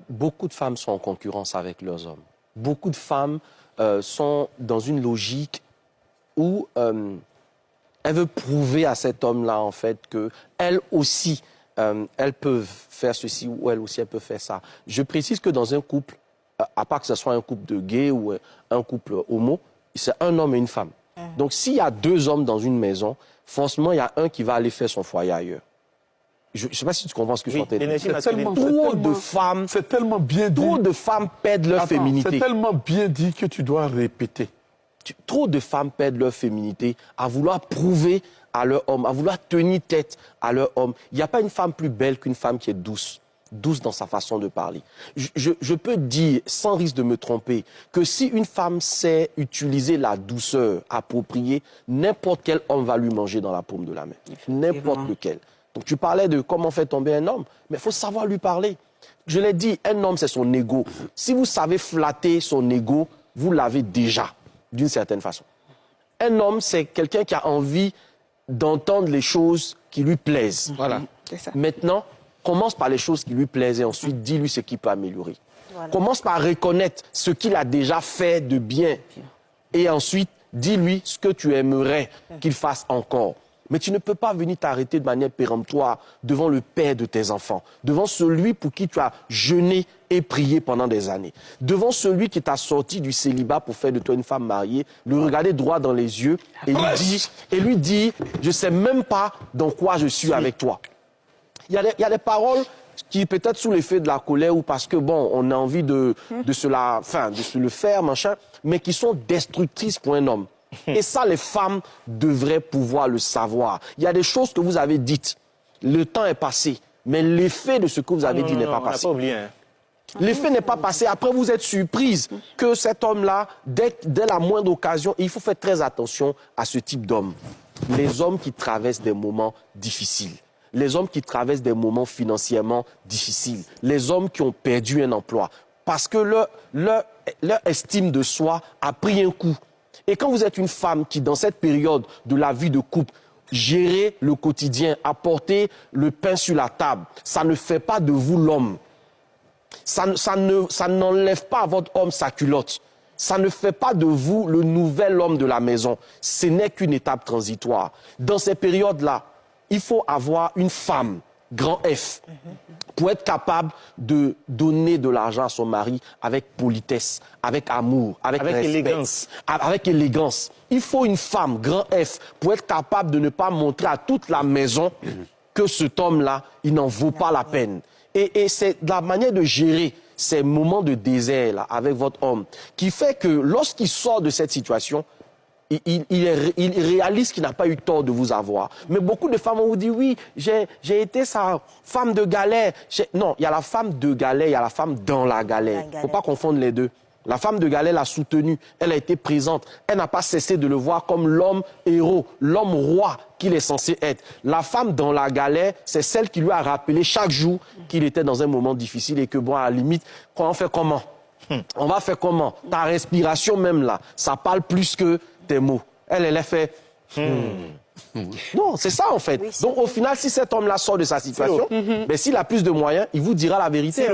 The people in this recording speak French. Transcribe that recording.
Beaucoup de femmes sont en concurrence avec leurs hommes. Beaucoup de femmes sont dans une logique où elles veulent prouver à cet homme-là, en fait, qu'elles aussi, elles peuvent faire ceci ou elles aussi, elles peuvent faire ça. Je précise que dans un couple, à part que ce soit un couple de gays ou un couple homo, c'est un homme et une femme. Donc, s'il y a deux hommes dans une maison, forcément, il y a un qui va aller faire son foyer ailleurs. Je ne sais pas si tu comprends ce que je suis en train de dire. Trop de femmes... C'est tellement bien dit. Trop de femmes perdent leur féminité. C'est tellement bien dit que tu dois répéter. Trop de femmes perdent leur féminité à vouloir prouver à leur homme, à vouloir tenir tête à leur homme. Il n'y a pas une femme plus belle qu'une femme qui est douce. Douce dans sa façon de parler. Je peux dire, sans risque de me tromper, que si une femme sait utiliser la douceur appropriée, n'importe quel homme va lui manger dans la paume de la main. N'importe lequel. Donc tu parlais de comment faire tomber un homme, mais il faut savoir lui parler. Je l'ai dit, un homme, c'est son ego. Si vous savez flatter son ego, vous l'avez déjà, d'une certaine façon. Un homme, c'est quelqu'un qui a envie d'entendre les choses qui lui plaisent. Voilà. Ça. Maintenant, commence par les choses qui lui plaisent et ensuite dis-lui ce qu'il peut améliorer. Voilà. Commence par reconnaître ce qu'il a déjà fait de bien et ensuite dis-lui ce que tu aimerais qu'il fasse encore. Mais tu ne peux pas venir t'arrêter de manière péremptoire devant le père de tes enfants, devant celui pour qui tu as jeûné et prié pendant des années, devant celui qui t'a sorti du célibat pour faire de toi une femme mariée, le regarder droit dans les yeux et lui dire je ne sais même pas dans quoi je suis avec toi. Il y a des paroles qui, peut-être sous l'effet de la colère ou parce que, bon, on a envie de se le faire, machin, mais qui sont destructrices pour un homme. Et ça, les femmes devraient pouvoir le savoir. Il y a des choses que vous avez dites. Le temps est passé, mais l'effet de ce que vous avez dit n'est pas passé. On n'a pas oublié, hein. L'effet n'est pas passé. Après, vous êtes surprise que cet homme-là, dès la moindre occasion, il faut faire très attention à ce type d'homme. Les hommes qui traversent des moments difficiles. Les hommes qui traversent des moments financièrement difficiles. Les hommes qui ont perdu un emploi. Parce que leur estime de soi a pris un coup. Et quand vous êtes une femme qui, dans cette période de la vie de couple, gérer le quotidien, apporter le pain sur la table, ça ne fait pas de vous l'homme. Ça n'enlève pas à votre homme sa culotte. Ça ne fait pas de vous le nouvel homme de la maison. Ce n'est qu'une étape transitoire. Dans ces périodes-là, il faut avoir une femme, grand F, pour être capable de donner de l'argent à son mari avec politesse, avec amour, avec respect, élégance. Avec élégance. Il faut une femme, grand F, pour être capable de ne pas montrer à toute la maison que cet homme-là, il n'en vaut pas la peine. Et c'est la manière de gérer ces moments de désert là, avec votre homme qui fait que lorsqu'il sort de cette situation, il réalise qu'il n'a pas eu tort de vous avoir. Mais beaucoup de femmes vont vous dire, oui, j'ai été sa femme de galère. Non, il y a la femme de galère, il y a la femme dans la galère. Il ne faut pas confondre les deux. La femme de galère l'a soutenu, elle a été présente. Elle n'a pas cessé de le voir comme l'homme héros, l'homme roi qu'il est censé être. La femme dans la galère, c'est celle qui lui a rappelé chaque jour qu'il était dans un moment difficile et que, bon, à la limite, on fait comment? On va faire comment? Ta respiration même là, ça parle plus que tes mots. Elle a fait... Non, c'est ça en fait. Donc au final, si cet homme-là sort de sa situation, s'il a plus de moyens, il vous dira la vérité.